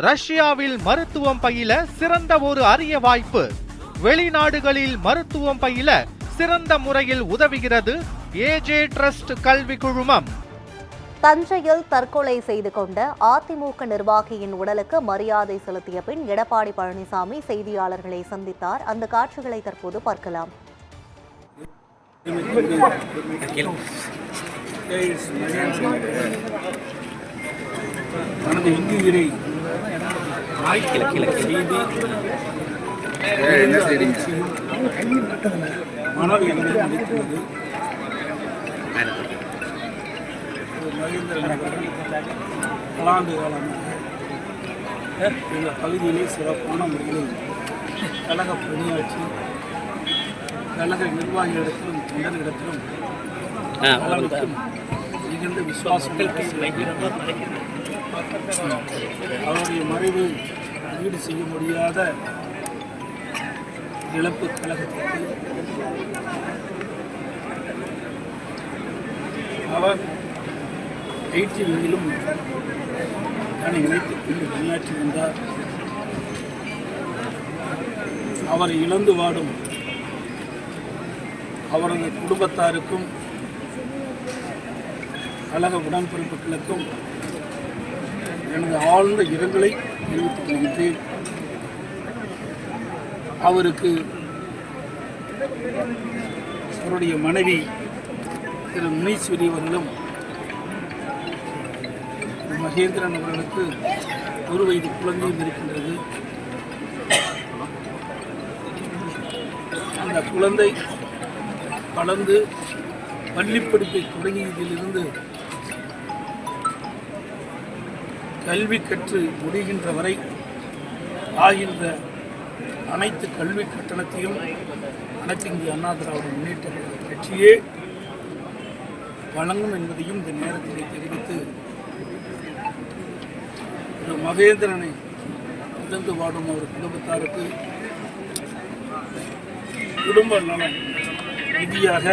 ரஷ்யாவில் மருத்துவம் பயில சிறந்த ஒரு அரிய வாய்ப்பு. வெளிநாடுகளில் மருத்துவம் பயில சிறந்த முறையில் உதவுகிறது ஏஜே ட்ரஸ்ட் கல்வி குழுமம். தஞ்சையில் தற்கொலை செய்து கொண்ட அதிமுக நிர்வாகியின் உடலுக்கு மரியாதை செலுத்திய பின் எடப்பாடி பழனிசாமி செய்தியாளர்களை சந்தித்தார். அந்த காட்சிகளை தற்போது பார்க்கலாம். பலாண்டு காலமாக இந்த பகுதியிலே சிறப்பான முறையில் கழக பணியாற்றி கழக நிர்வாகிகளிடத்திலும் தொண்டர்களிடத்திலும் மிகுந்த விசுவாசம். அவருடைய மறைவு ஈடு செய்ய முடியாத இழப்பு கழகத்திற்கு. அவர் ஐடிவியிலும் தன்னை இணைத்துக் கொண்டு பணியாற்றி வந்தார். அவரை இழந்து வாடும் அவரது குடும்பத்தாருக்கும் கழக உடன்பிறப்புகளுக்கும் எனது ஆழ்ந்த இரங்கலை தெரிவித்துக் கொள்கின்றேன். அவருக்கு அவருடைய மனைவி திரு முனீஸ்வரி அவர்களும் மகேந்திரன் அவர்களுக்கு 1 வயது குழந்தையும் இருக்கின்றது. அந்த குழந்தை வளர்ந்து பள்ளிப்படிப்பை தொடங்கியதிலிருந்து கல்வி கற்று முடிகின்ற வரை ஆகின்ற அனைத்து கல்வி கட்டணத்தையும் அனைத்து இந்திய அண்ணா திராவிட முன்னேற்ற கட்சியே வழங்கும் என்பதையும் இந்த நேரத்திலே தெரிவித்து மகேந்திரனை இழந்து வாடும் அவர் குடும்பத்தாருக்கு குடும்ப நலம் நிதியாக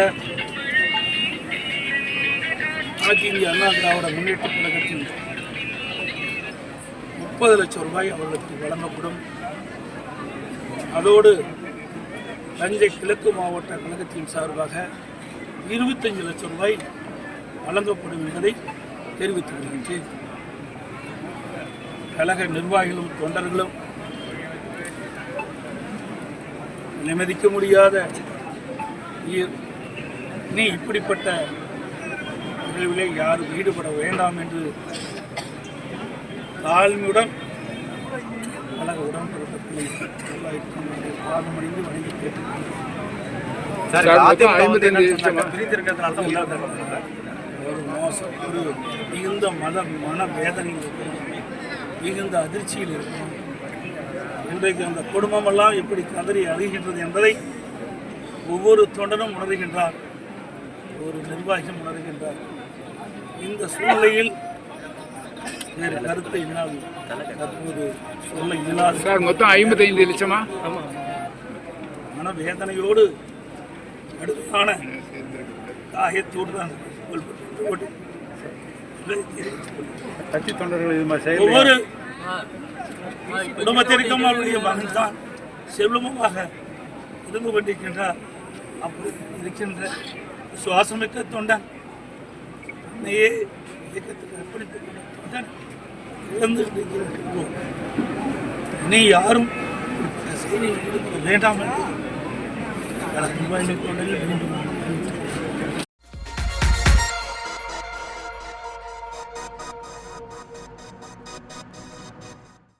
அனைத்து இந்திய அண்ணா திராவிட முன்னேற்ற கழகத்தின் 30 லட்சம் ரூபாய் அவர்களுக்கு வழங்கப்படும். அதோடு தஞ்சை கிழக்கு மாவட்ட கழகத்தின் சார்பாக 25 லட்சம் ரூபாய் வழங்கப்படும் என்பதை தெரிவித்துக் கொள்கின்றேன். கழக நிர்வாகிகளும் தொண்டர்களும் நிம்மதிக்க முடியாத நீ இப்படிப்பட்ட நிகழ்விலே யாரும் ஈடுபட வேண்டாம் என்று தாழ்மையுடன் கழக உடன்பிறப்புகளை பாதமடைந்து வணங்கி கேட்டுக்கொள்கிறேன். ஒரு மோசம், ஒரு மிகுந்த மன வேதனையில் இருக்கிறோம், மிகுந்த அதிர்ச்சியில் இருக்கிறோம். இன்றைக்கு அந்த குடும்பமெல்லாம் எப்படி கதறி அழுகின்றது என்பதை ஒவ்வொரு தொண்டனும் உணர்கின்றார், ஒரு நிர்வாகியும் உணர்கின்றார். இந்த சூழ்நிலையில் வேறு கருத்தை இல்லாது தற்போது சொல்ல இயலாது. மொத்தம் 55 லட்சமா? மனவேதனையோடு கடுமையான தாயத்தோடு தான் கட்சி தொண்டர்கள் ஒவ்வொரு குடும்பத்திற்கும் அவருடைய மகன் தான் செல்வமாக இருந்து கொண்டிருக்கின்றார். அப்படி இருக்கின்ற சுவாசமிக்க தொண்டன் அன்னையே இயக்கத்துக்கு அர்ப்பணித்துக் கொண்ட தொண்டன் இழந்து நீ யாரும் செய்தியில் ஈடுபட வேண்டாம் என்று நிர்வாகிகள் தொண்டர்கள் வேண்டும்.